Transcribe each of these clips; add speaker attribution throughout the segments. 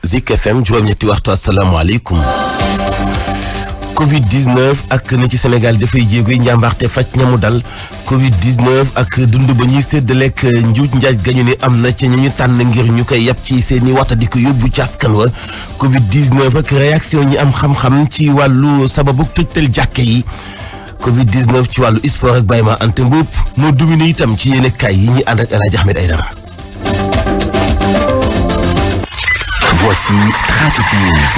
Speaker 1: Zik FM juróom-ñetti waxtu asalaamaaleykum. Covid-19 ak ni ci Sénégal dafay jéego njàmbaarte faj ñamu dal Covid-19 ak dund ba ñuy séddaleek njuuj njaaj gañu ni am na ci ñu tànn ngir ñu koy yàpp ci seeni wata di ko yóbbu ci askan wa Covid-19 ak réaction ñi am xam-xam ci wàllu sababu tëjtal jàkke yi Covid-19 ci wàllu sport ak Baye Ma Anta Mboup moo dominé itam ci yéen kaay yi ñu ànd ak El Hadj Ahmed Aïdara.
Speaker 2: Voici Trafic News.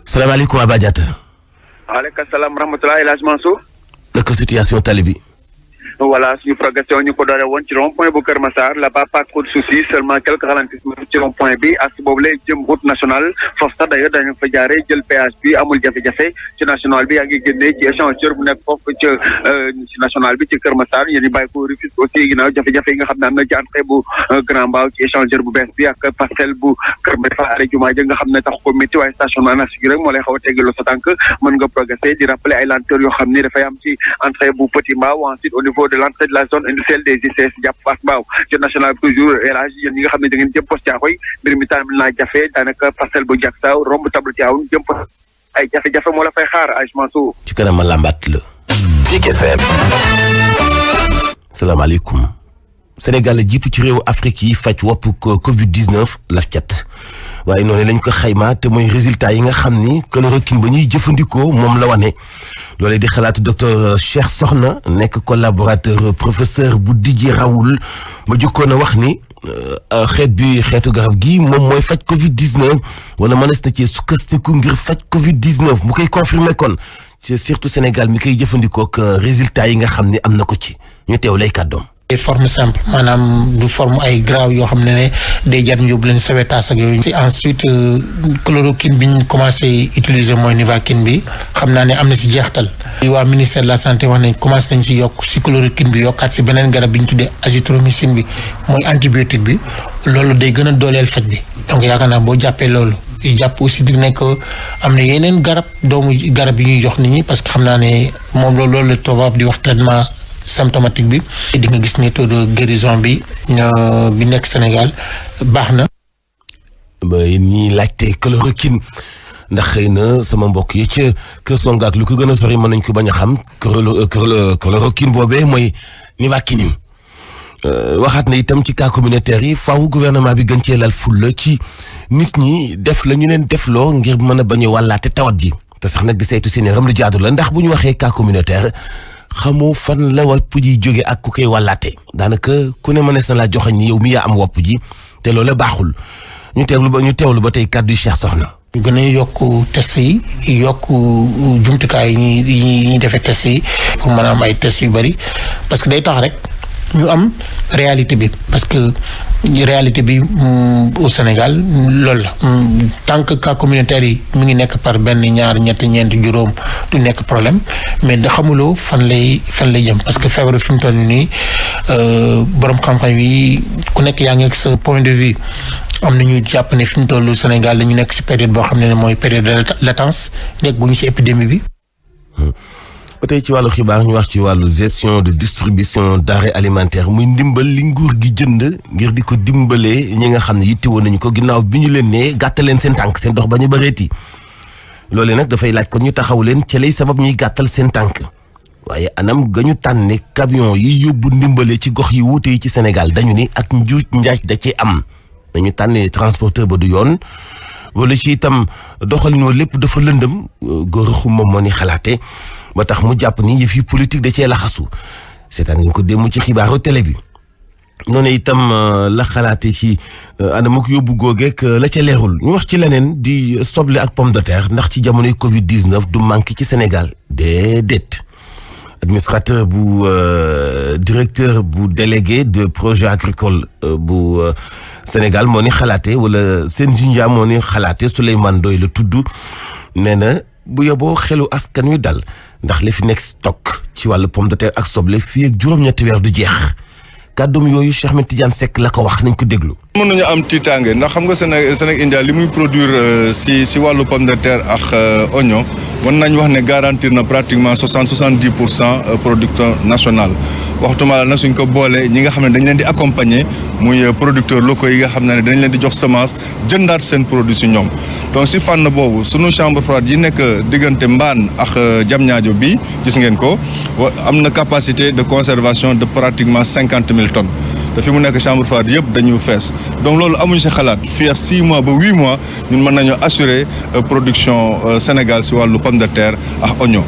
Speaker 1: salaamaaleykum Aba Diatta.
Speaker 3: waaleykum salaam rahmatulah El Hadj Mansour.
Speaker 1: naka situation tali bi.
Speaker 3: voilà suñu progression ñu ko doore woon ci rond point bu Kër Massar là-bas pas trop de soucis seulement quelques ralentissements ci rond point bi ak boobu lay jëm route nationale foofu sax d'ailleurs dañu fa jaare jël péage bi amul jafe-jafe ci national bi yaa ngi génnee ci échangeur bu nekk foofu ci national bi ci Kër Massar yéen i bàyyi ko Rufisque aussi ginnaaw jafe-jafe yi nga xam ne am na ci entrée bu Grand Mbao ci échangeur bu bees bi ak passerelle bu Kër Massar are jumaa ja nga xam ne tax ko métti waaye stationnement national rek moo lay xaw a teggaloo sa tànk mën nga progresser di rappeler ay lenteurs yoo xam ni dafay am ci entrée bu Petit Mbao ensuite au niveau de l'entrée de la zone industrielle des ICS jàpp Fass Mbao ci national toujours élage yéen ñi nga xam ne da ngeen jëm poste Thiaroye mbir mi tamit naa jafe daanaka parcelle bu jak saaw romb table Thiaroye jëm poste ay jafe-jafe moo la fay xaar aj Mansour
Speaker 1: ci kanam ma lambaat la.
Speaker 2: Zik FM.
Speaker 1: salaamaaleykum. Sénégal jiitu ci réewu Afrique yi faj wopp Covid-19 laf cat waaye noonu lañ ko xayma te mooy résultat yi nga xam ni chloroquine ba ñuy jëfandikoo moom la wane loolee di xalaatu docteur Cheikh Sokhna nekk collaborateur professeur bu Didier Raoul ma jukkoon a wax ni xeetu garab gi moom mooy faj Covid-19 wala mënees na ci sukkandiku ngir faj Covid-19 mu koy confirmer kon ci surtout Sénégal mi koy jëfandikoo ak résultat yi nga xam ni am na ko ci ñu teew lay kàddoom.
Speaker 4: forme simple maanaam du forme ay grave yoo xam ne day jar ñu yóbbu leen sawetaas ak yooyu. ensuite chloroquine bi ñu commencé utiliser mooy Nivaquine bi xam naa ne am na si jeextal. waa ministère de la santé wax nañ commencé nañ si yokk si chloroquine bi yokkaat si beneen garab bi ñu tuddee azithromycine bi mooy antibiotique bi loolu day gën a dooleel faj bi donc yaakaar naa boo jàppee loolu. jàpp aussi di nekk am na yeneen doomu garab yi ñuy jox nit ñi parce que xam naa ne moom loolu la tubaab di wax traitement symptomatique bi di nga gis ne taux de guérison bi nekk Sénégal baax na.
Speaker 1: ba ñiy laajte chloroquine ndax xëy na sama mbokk yi ca Kër Songa ak lu ko gën a sori mën nañ ko bañ a xam chloroquine boobee mooy Nivaquine waxaat na itam ci cas communautaire yi faaw gouvernement bi gën cee lal fulla ci nit ñi def la ñu leen defloo ngir mën a bañ a wàllaate tawat ji te sax nag di saytu seen yaram lu jaadu la ndax bu ñu waxee cas communautaire xamoo fan la wopp ji jóge ak ku koy wàllaate daanaka ku ne mënees na laa joxañ ni yow mi yaa am wopp ji te loolu baaxul ñu teewlu ba tey kàddu Cheikh Sokhna.
Speaker 4: ñu gën a yokk test yi yokk jumtukaay yi ñuy defee test yi pour mën a am ay test yu bari parce que day tax rek ñu am réalité bi parce que réalité bi au Sénégal loolu la tant que cas communautaire yi mi ngi nekk par benn ñaar ñett ñeent juróom du nekk problème mais da xamuloo fan lay jëm parce que feebar fi mu toll nii borom xam-xam yi ku nekk yaa ngi ak sa point de vue am na ñu jàpp ne fi mu toll Sénégal dañu nekk ci période boo xam ne mooy période de latence nekk gu ñu ci épidémie bi.
Speaker 1: ba tey ci wàllu xibaar ñu wax ci wàllu gestion de distribution denrées alimentaires muy ndimbal li nguur gi jënd ngir di ko dimbalee ñi nga xam ne yittewoo nañu ko ginnaaw bi ñu leen ne gàttal leen seen tànk seen dox ba ñu bëreeti loolee nag dafay laaj kon ñu taxaw leen ca lay sabab ñuy gàttal seen tànk waaye anam ga ñu tànne camion yi yóbbu ndimbale ci gox yi wuute yi ci Sénégal dañu ni ak njuuj njaaj da ci am dañu tànne transporteur ba du yoon wala ci itam doxalinoo lépp dafa lëndëm góor xuma moo ni xalaate ba tax mu jàpp ni yëf yi politique da cee laxasu seetaan nga ko démb ci xibaaru télé bi noonu itam la xalaate ci anam ak yóbbu googeek la ca leerul ñu wax ci leneen di soble ak pomme de terre ndax ci jamonoy Covid-19 du manqué ci Sénégal déedéet administrateur bu directeur bu délégué de projet agricole bu Sénégal moo ni xalaate wala seen jinja moo ni xalaate Souleymane Doy la tudd nee na bu yóbboo xelu askan wi dal ndax li fi nekk stock ci wàllu pomme de terre ak soble fii ak juróom-ñetti weer du jeex kàddum yooyu Cheikh Ahmed Tidiane Seck la ko wax nañ ko déglu.
Speaker 5: mën nañu am tiitaange ndax xam nga Sénégal India li muy produire si wàllu pomme de terre ak oignon mën nañu wax ne garantir na pratiquement 70% producteur national waxtuma la nag suñ ko boolee ñi nga xam ne dañ leen di accompagner muy producteurs locaux yi nga xam ne dañ leen di jox semence jëndaat seen produit si ñoom donc si fànn boobu sunu chambre froide yi nekk diggante Mbaan ak Diamniadio bi gis ngeen ko am na capacité de conservation de pratiquement 50 000 tonnes te fi mu nekk chambre froide yëpp dañu fees donc loolu amuñu si xalaat fii ak 6 mois ba 8 mois ñun mën nañoo assurer production Sénégal si wàllu pomme de terre ak oignon.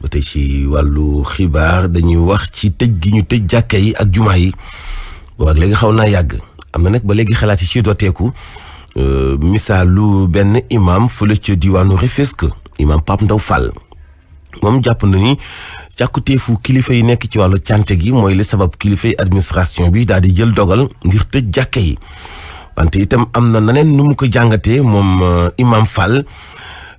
Speaker 1: ba tey ci wàllu xibaar dañuy wax ci tëj gi ñu tëj jàkka yi ak jumaa yi boobaak léegi xaw naa yàgg am na nag ba léegi xalaat yi ci dooteeku misaalu benn imam fële ca diwaanu Rufisque imam Pape Ndaw Fall moom jàpp na ni càkkuteefu kilifa yi nekk ci wàllu cante gi mooy li sabab kilifa yi administration bi daal di jël dogal ngir tëj jàkka yi wante itam am na naneen nu mu ko jàngatee moom imam Fall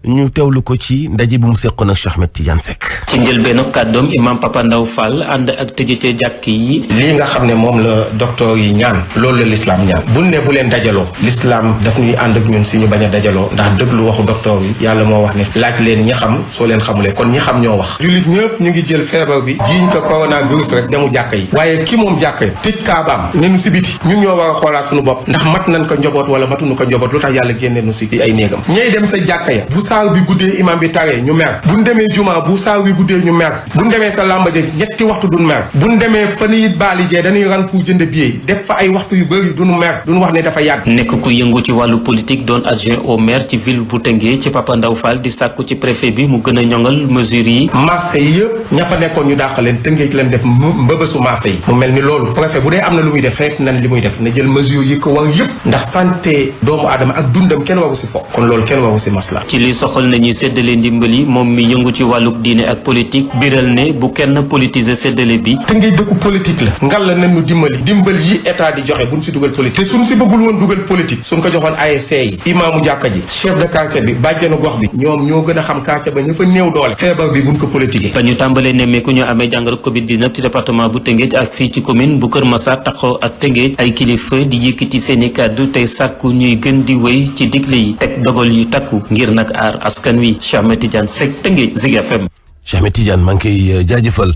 Speaker 1: ñu teewlu ko ci ndaje bi mu seqoon ak Cheikh Ahmed Tidiane Seck.
Speaker 6: ci njëlbeenu kàddoom imam Papa Ndaw Fall ànd ak tëjite jàkk yi.
Speaker 7: lii nga xam ne moom la docteur yi ñaan loolu la l'islam ñaan buñ ne bu leen dajaloo l'islam daf ñuy ànd ak ñun si ñu bañ a dajaloo ndax dëglu waxu docteur yi yàlla moo wax ne laaj leen ñi xam soo leen xamulee kon ñi xam ñoo wax jullit ñëpp ñu ngi jël feebar bi jiiñ ko coronavirus rek demu jàkka yi waaye ki moom jàkka yi tëj kaabaam ne nu si biti ñun ñoo war a xoolaat suñu bopp ndax mat nañ ko njaboot wala matuñu ko njaboot lu tax yàlla génne nu si ay néegam ñey dem sa jàkka ya saal bi guddee imam bi taree ñu mer buñ demee juma bu saal bi guddee ñu mer buñ demee sa làmba je ñetti waxtu duñ mer buñ demee fa ni baali jee dañuy rang pour jënd billet def fa ay waxtu yu bëri duñu mer duñu wax ne dafa yàgg.
Speaker 6: nekk ku yëngu ci wàllu politique doon adjoint au maire ci ville bu Tëngéej ci Papa Ndaw Fall di sàkku ci préfet bi mu gën a ñoŋal mesures yi.
Speaker 7: marché yi yëpp ña fa nekkoon ñu dàq leen Tëngéej leen def mbëbësu marché yi mu mel ni loolu préfet bu dee am na lu muy def xeet nañ li muy def na jël mesures yi ko war yëpp ndax santé doomu aadama ak dundam kenn waru si fo kon loolu kenn waru si masla
Speaker 6: ci li soxal nañu séddale ndimbali moom mi yëngu ci wàlluk diine ak politique biral ne bu kenn politiser séddale bi.
Speaker 7: Tëngéej dëkku politique la ngal la nañu dimbali yi état di joxe buñ si dugal politique te suñ si bëggul woon dugal politique suñ ko joxoon ASC yi imaamu jàkka ji chef de quartier bi bàjjenu gox bi ñoom ñoo gën a xam quartier ba ña fa néew doole feebar bi buñ ko politiquer.
Speaker 6: ba ñu tàmbalee nemmeeku ñu amee jàngoro Covid 19 ci département bu Tëngéej ak fii ci commune bu Kër Massar taxaw ak Tëngéej ay kilifa di yëkkati seeni kàddu tey sàkku ñuy gën di wéy ci digle yi teg dogal yu takku ngir nag aar askan wi. Cheikh Ahmed Tidiane Seck Tëngéej Zik FM.
Speaker 1: Cheikh Ahmed Tidiane maa ngi koy jaajëfal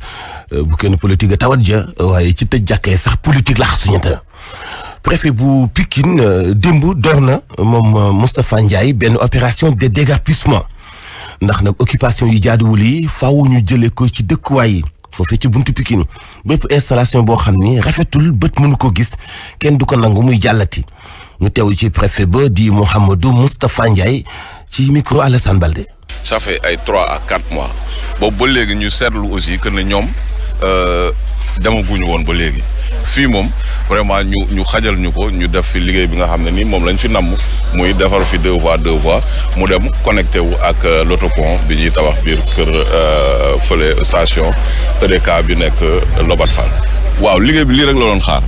Speaker 1: bu kenn politique a tawat ja waaye ci tëj jàkkee sax politique la suñata préfet bu Pikine démb door na moom Moustapha Ndiaye benn opération de déguerpissement ndax nag occupation yi jaaduwul yi faaw ñu jëlee ko ci dëkkuwaay yi foofee ci buntu Pikine bépp installation boo xam ni rafetul bët mënu ko gis kenn du ko nangu muy jàllati ñu teew ci préfet ba di Mouhamadou Moustapha Ndiaye ci micro Alassane Balde.
Speaker 8: Ça fait ay 3 à 4 mois boobu ba léegi ñu seetlu aussi que ne ñoom demaguñu woon ba léegi fii moom vraiment ñu xajal ñu ko ñu def fi liggéey bi nga xam ne ni moom lañ fi namm muy defar fi 2 voies mu dem connecté wu ak l'autopont bi ñuy tabax biir kër fële station EDK bi nekk Lobat Fall. waaw liggéey bi lii rek la doon xaar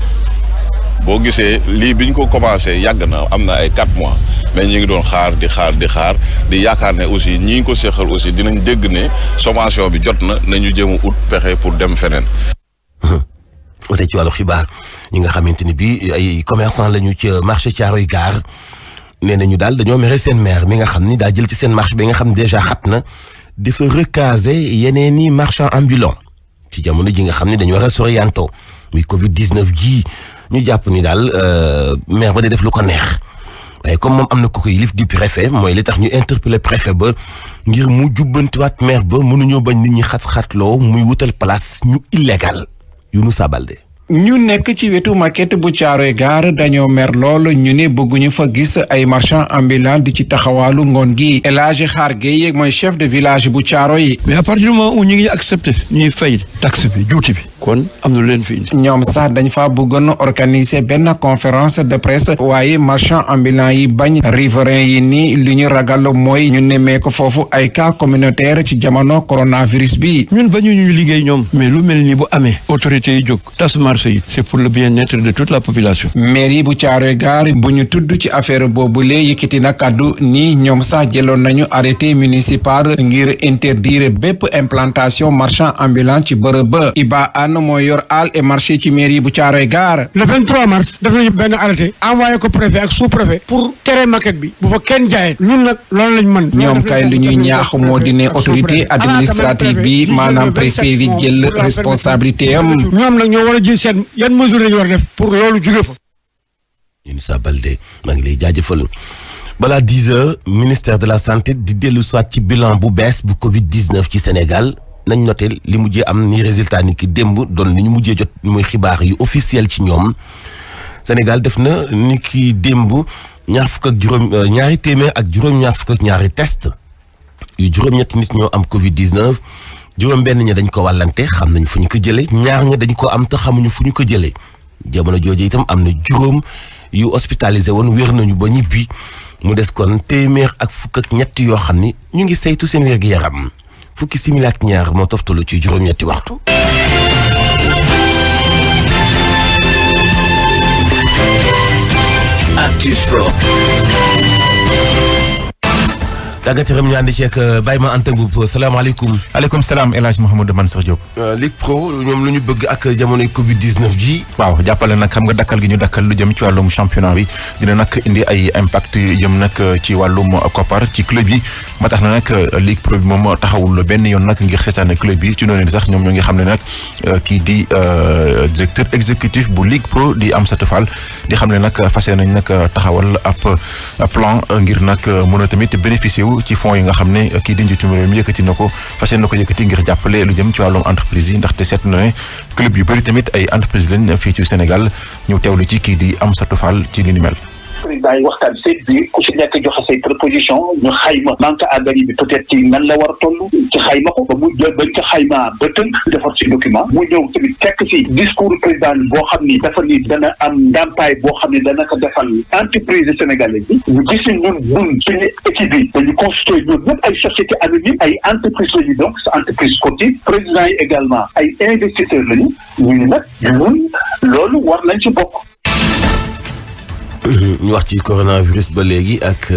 Speaker 8: boo gisee lii biñ ko commencé yàgg na am na ay 4 mois mais ñi ngi doon xaar di yaakaar ne aussi ñi ngi ko seqal aussi dinañ dégg ne sommation bi jot na nañu jéem a ut pexe pour dem feneen.
Speaker 1: tey ci wàllu xibaar ñi nga xamante ni bii ay commerçant lañu ci marché Thiaroye Gare nee nañu daal dañoo mere seen maire mi nga xam ni daa jël ci seen marché bi nga xam ne déjà xat na dafa recaser yeneen i marchands ambulants ci jamono ji nga xam ne dañu war a soriyanto muy Covid 19 ji ñu jàpp ni daal maire ba day def lu ko neex. waaye comme moom am na ku ko yilif du préfet mooy li tax ñu interpeller préfet ba ngir mu jubbantiwaat maire ba mënuñoo bañ nit ñi xat-xatloo muy wutal place ñu illégal yu nu sabalde
Speaker 9: ñu nekk ci wetu maquette bu Thiaroye Gare dañoo mer lool ñu ne bëgguñu fa gis ay marchand ambulant di ci taxawaalu ngoon gi El Hadji Xaar Gueye mooy chef de village bu Thiaroye yi.
Speaker 10: mais à partir du moment où ñu ngi accepté ñuy fay taxe bi juuti bi kon am na lu leen fi indi.
Speaker 9: ñoom sax dañ fa bëggoon organiser benn conférence de presse waaye marchand ambulant yi bañ riverain yi ni li ñu ragal mooy ñu nemmee ko foofu ay cas communautaire ci jamono coronavirus bi.
Speaker 10: ñun bañu ñu liggéey ñoom mais lu mel ni bu amee autorités yi jóg tas marché yi c'est pour le bien-être de toute la population.
Speaker 9: mairie bu Thiaroye Gare bu ñu tudd ci affaire boobule yëkkati na kàddu ni ñoom sax jëloon nañu arrêté municipal ngir interdire bépp implantation marchand ambulant ci bërëb ba Iba Anne mooy yor hall et marché ci mairie bu Thiaroye Gare.
Speaker 11: le 23 mars def nañu benn arrêté envoyé ko préfet ak sous-préfet pour tere maquette bi bu fa kenn jaayee ñun nag loolu lañ mën.
Speaker 9: ñoom kay lu ñuy ñaax moo di ne autorité administrative bi maanaam préfet bi jël responsabilité am.
Speaker 11: ñoom nag ñoo war a jël seen yan mesure la ñu war a def pour loolu jóge fa.
Speaker 1: Younoussa Baldé maa ngi lay jaajëfal balaa 10 heures ministère de la santé di dellu soit ci bilan bu bees bu Covid 19 ci Sénégal nañ noté li mujjee am ni résultat ni ki démb doon li ñu mujjee jot muy xibaar yu officiel ci ñoom Sénégal def na ni ki démb ñaari téeméer ak juróom-ñaar fukk ak ñaari test yu juróom-ñetti nit ñoo am Covid 19 juróom-benn ña dañ ko wàllante xam nañ fu ñu ko jëlee ñaar ña dañ ko am te xamuñu fu ñu ko jëlee jamono jooju itam am na juróom yu hospitalisé woon wér nañu ba ñibbi mu des kon téeméer ak fukk ak ñett yoo xam ni ñu ngi saytu seen wér-gu-yaram fukki simili ak ñaar moo toftalu ci juróom-ñetti waxtu. Actu Sport. tàggat yaram ñu ànd ci ak Baye Ma Anta Mboup salaamaaleykum.
Speaker 12: aleykum salaam El Hadj Mouhamadou Mansour Diop.
Speaker 1: Ligue Pro ñoom lu ñu bëgg ak jamonoy Covid 19 ji.
Speaker 12: waaw jàppale nag xam nga dakkal gi ñu dakkal lu jëm ci wàllum championnat bi dina nag indi ay impact jëm nag ci wàllum koppar ci club yi ba tax na nag Ligue Pro bi moom taxawul benn yoon nag ngir seetaan club yi ci noonu sax ñoom ñoo ngi xam ne nag kii di directeur exécutif bu Ligue Pro di Amsatou Fall di xam ne nag fas yéene nañ nag taxawal ab plan ngir nag mën a tamit bénéficier wu ci fonds yi nga xam ne kii di njiitu réew mi yëkkati na ko fas yéene na ko yëkkati ngir jàppale lu jëm ci wàllum entreprise yi ndaxte seet na ne club yu bëri tamit ay entreprise lañ fii ci Sénégal ñu teewlu ci kii di Amsatou Fall ci li ni mel.
Speaker 13: président yi waxtaan seet bi ku ci nekk joxe say proposition ñu xayma manque à gagner bi peut-être ci nan la war a toll ci xayma ko ba mu bañ ko xayma ba tënk defar ci document mu ñëw tamit fekk ci discours président boo xam ni dafa ni dana am ndàmpaay boo xam ne dana ko defal entreprise sénégalaise bi ñu gis ñun suñu équipe yi dañu constitué ñun ñëpp ay société anonyme ay entreprise lañu donc entreprise sportive président yi également ay investisseurs lañu ñu ni nag ñun loolu war nañ ci bokk.
Speaker 1: ñu wax ci coronavirus ba léegi ak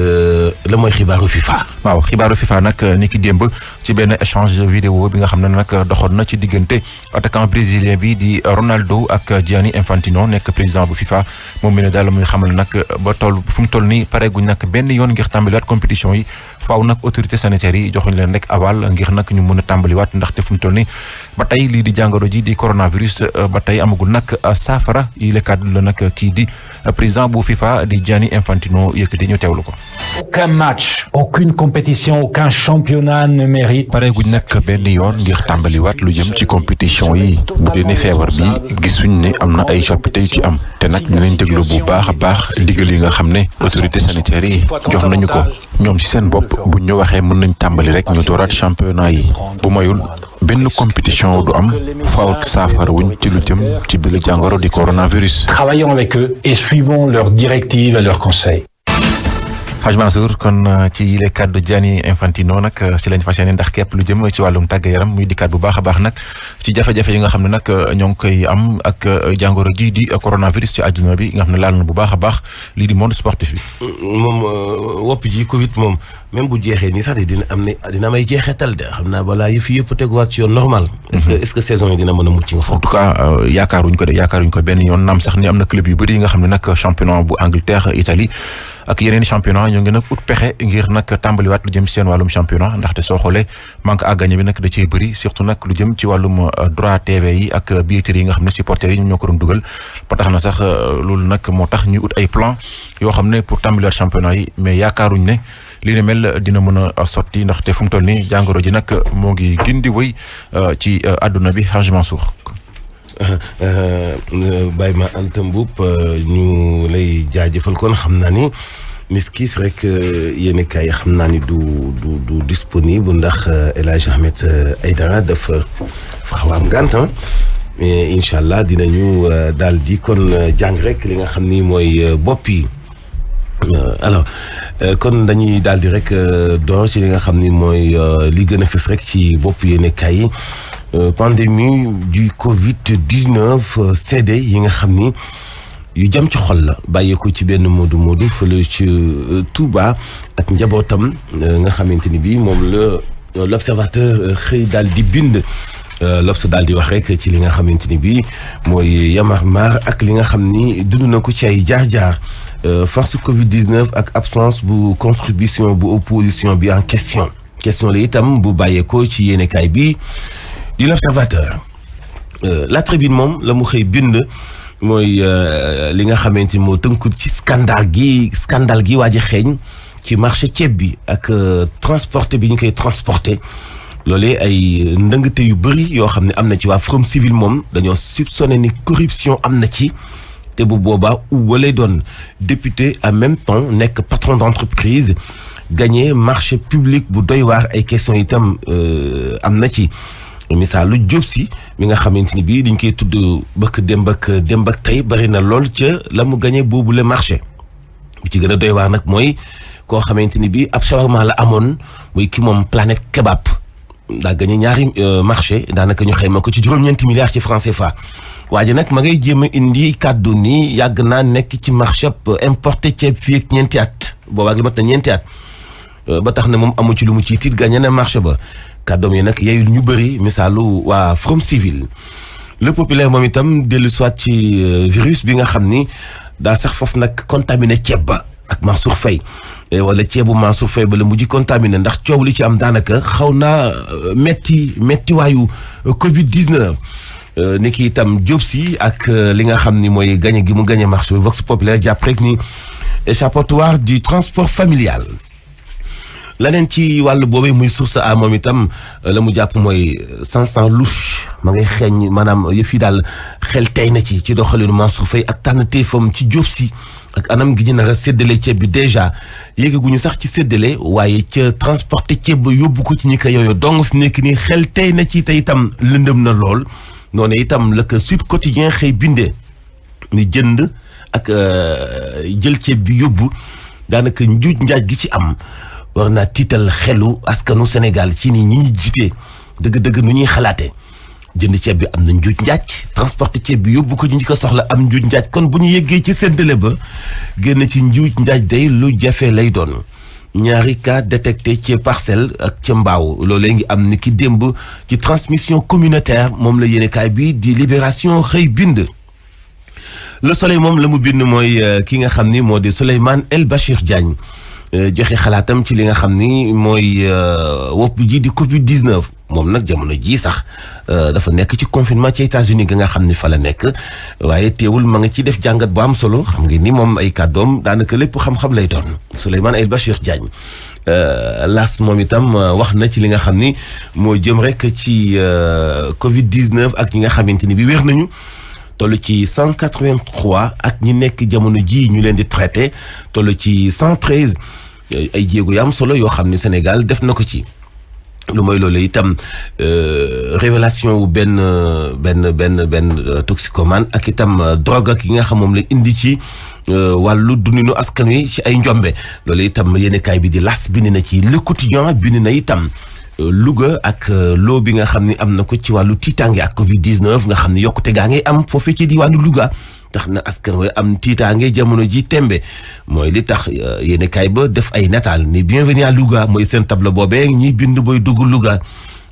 Speaker 1: la mooy xibaaru FIFA.
Speaker 12: waaw xibaaru FIFA nag ni ki démb ci benn échange vidéo bi nga xam ne nag doxoon na ci diggante attaquant brésilien bi di Ronaldo ak Gianni Infantino nekk président bu FIFA moom mi ne daal muy xamal nag ba toll fu mu toll nii pareeguñ nag benn yoon ngir tàmbaliwaat compétition yi faaw nag autorité sanitaire yi joxuñ leen rek aval ngir nag ñu mën a tàmbaliwaat ndaxte fu mu toll nii ba tey lii di jàngoro ji di coronavirus ba tey amagul nag saafara yi le cadre la nag kii di président bu FIFA di Gianni Infantino yëkkati ñu teewlu ko.
Speaker 14: Aucun match, aucune compétition, aucun championnat ne mérite.
Speaker 12: pareeguñ nag benn yoon ngir tàmbaliwaat lu jëm ci compétition yi bu dee ne feebar bi gisuñ ne am na ay coppite yu ci am te nag dinañ déglu bu baax a baax digal yi nga xam ne autorité sanitaire yi jox nañu ko ñoom ci seen bopp buñ ñu waxee mën nañ tàmbali rek ñu dooraat championnat yi bu mayul benn compétition du am faaw saafara wuñ ci lu jëm ci bi la jàngoro di coronavirus.
Speaker 14: Travaillons avec eux et suivons leurs directives et leurs conseils.
Speaker 12: Hadj Mansour kon ci les cadres de Gianni Infantino nag ci lañ fas yéene ndax képp lu jëm ci wàllum tàggat yaram muy dikkaat bu baax a baax nag ci jafe-jafe yi nga xam ne nag ñoo ngi koy am ak jàngoro ji di coronavirus ci àdduna bi nga xam ne laal na bu baax a baax lii di monde sportif bi.
Speaker 1: moom wopp ji Covid moom même bu jeexee nii sax de dina may jeexetal de xam naa balaa yëf yëpp teguwaat ci yoon normal. est-ce que saison yi dina mën a mucc nga foog.
Speaker 12: en tout cas yaakaaruñ ko benn yoon naam sax ni am na club yu bëri yi nga xam ne nag championnat bu Angleterre Italie ak yeneen championnat ñoo ngi nag ut pexe ngir nag tàmbaliwaat lu jëm ci seen wàllum championnat ndaxte soo xoolee manque à gagner bi nag da cee bëri surtout nag lu jëm ci wàllum droit TV yi ak billetterie yi nga xam ne supporters yi ñoo ko doon dugal ba tax na sax loolu nag moo tax ñu ut ay plan yoo xam ne pour tàmbaliwaat championnat yi mais yaakaaruñ ne li ne mel dina mën a sotti ndaxte fu mu toll nii jàngoro ji nag moo ngi gindi wëy ci àdduna bi Hadj Mansour.
Speaker 1: Baye Ma Anta Mboup ñu lay jaajëfal kon xam naa ni miskis rek yéen kay xam naa ni du disponible ndax El Hadj Ahmed Aïdara dafa xaw a am gànt mais incha allah dinañu daal di kon jàng rek li nga xam ni mooy bopp yi alors kon dañuy daal di rek door ci li nga xam ni mooy li gën a fës rek ci bopp yéen kay yi. Pandémie du Covid-19 CD yi nga xam ni yu jëm ci xol la bàyyeeku ci benn moodu fële ci Touba ak njabootam nga xamante ni bii moom la l'observateur xëy daal di bind L'Obs daal di wax rek ci li nga xamante ni bii mooy Yamar Mar ak li nga xam ni dund na ko ci ay jaar-jaar force Covid 19 ak absence bu contribution bu opposition bi en question la itam bu bàyyeekoo ci yéenekaay bi di L'Observateur. La Tribune moom la mu xëy bind mooy li nga xamante ni moo tënku ci scandale gi waa ji xeeñ ci marché ceeb bi ak transporté bi ñu koy transporté loolee ay ndëngte yu bëri yoo xam ne am na ci waa Forum Civil moom dañoo soupçonné ni corruption am na ci te bu boobaa walay doon député en même temps nekk patron d'entreprise gagné marché public bu doy waar ay question itam am na ci misaalu Diop Sy mi nga xamante ni bii dañ koy tudd bëkk démb ak tey bari na lool ca la mu gagné boobu le marché bi ci gën a doy waar nag mooy koo xamante ni bii ab shawarma la amoon muy ki moom Planète Kebab daa gagné ñaari marché daanaka ñu xayma ko ci juróom-ñeenti milliards ci francs CFA waa ji nag ma ngay jéem a indi kàddu ni yàgg naa nekk ci marché importé ceeb fii ak ñeenti at boobaag li mat na ñeenti at ba tax ne moom amu ci lu mu ciy tiit gagné na marché ba kàddoom yi nag yeyul ñu bëri misaalu waa Forum Civil. Le Populaire moom itam dellu soit ci virus bi nga xam ni daa sax foofu nag contaminé ceeb ba ak Mansour Faye wala ceebu Mansour Faye ba la mujj contaminé ndax coow li ci am daanaka xaw naa metti waayu Covid 19. ni ki itam Diop Sy ak li nga xam ni mooy gagné gi mu gagné marché bi Vox Populaire jàpp rek ni échappatoire du transport familial. leneen ci wàllu boobee muy source a moom itam la mu jàpp mooy sans louche ma ngay xeeñ maanaam yëf yi daal xel tey na ci doxalinu Mansour Faye ak tànn téefam ci Diop Sy ak anam gi ñu nar a séddale ceeb bi déjà yéegaguñu sax ci séddale waaye ca transporter ceeb ba yóbbu ko ci ñi ko yooyu dong fi nekk nii xel tey na ci te itam lëndëm na lool noonu itam la ko Sud Quotidien xëy bindee ni jënd ak jël ceeb bi yóbbu daanaka njuuj njaaj gi ci am war naa tiital xelu askanu Sénégal ci ni ñi jiite dëgg-dëgg nu ñuy xalaatee jënd ceeb bi am na njuuj njaaj transporter ceeb bi yóbbu ko ñu ko soxla am njuuj njaaj kon bu ñu yeggee ci séddale ba génn ci njuuj njaaj day lu jafe lay doon ñaari cas détecté ci Parcelles ak ca Mbao loolee ngi am ni ki démb ci transmission communautaire moom la yéenekaay bi di Libération xëy bind. Le Soleil moom la mu bind mooy ki nga xam ni moo di Souleymane El Bachir Diagne joxe xalaatam ci li nga xam ni mooy wopp ji di Covid 19 moom nag jamono jii sax dafa nekk ci confinement ci États-Unis ga nga xam ni fa la nekk waaye teewul ma nga ci def jàngat bu am solo xam nga ni moom ay kàddoom daanaka lépp xam-xam lay doon Souleymane El Bachir Diagne. Las moom itam wax na ci li nga xam ni moo jëm rek ci Covid 19 ak ñi nga xamante ni bi wér nañu. toll ci 183 ak ñi nekk jamono ji ñu leen di traité toll ci 113 ay jéego yu am solo yoo xam ne Sénégal def na ko ci lu mooy loolu itam révélation wu benn toxicomane ak itam drogue ak yi nga xam moom la indi ci wàllu dundinu askan wi ci ay njombe loolu itam yéenekaay bi di L'As bind na ci Le Quotidien bind na itam Louga ak loo bi nga xam ni am na ko ci wàllu tiitaange ak Covid 19 nga xam ni yokkute gaa ngay am foofee ci diwaanu Louga tax na askan way am tiitaange jamono ji tembe mooy li tax yéenekaay ba def ay nataal ni bienvenue à Louga mooy seen tableau boobee ñiy bind booy dugg Louga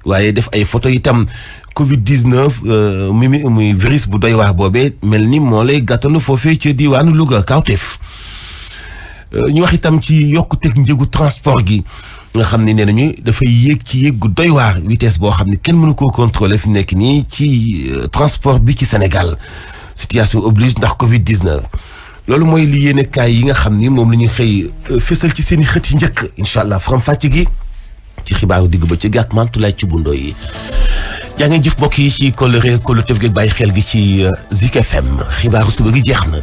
Speaker 1: waaye def ay photo itam Covid 19 muy virus bu doy waar boobee mel ni moo lay gàttanu foofee ci diwaanu Louga kawteef ñu wax itam ci yokkuteg njëgu transport gi. nga xam ne nee nañu dafay yéeg ci yéeg gu doy waar vitesse boo xam ne kenn mënu koo contrôler fi nekk nii ci transport bi ci Sénégal situation oblige ndax Covid 19. loolu mooy li yéenekaay yi nga xam ni moom la ñuy xëy fësal ci seen i xët yi njëkk incha allah faram fàcc gi ci xibaaru digg ba ci gàtt mantulaay ci bundoo yi. jaa ngeen jëf mbokk yi ci kóllëre kóllëre gi bàyyi xel gi ci Zik FM xibaaru suba gi jeex na.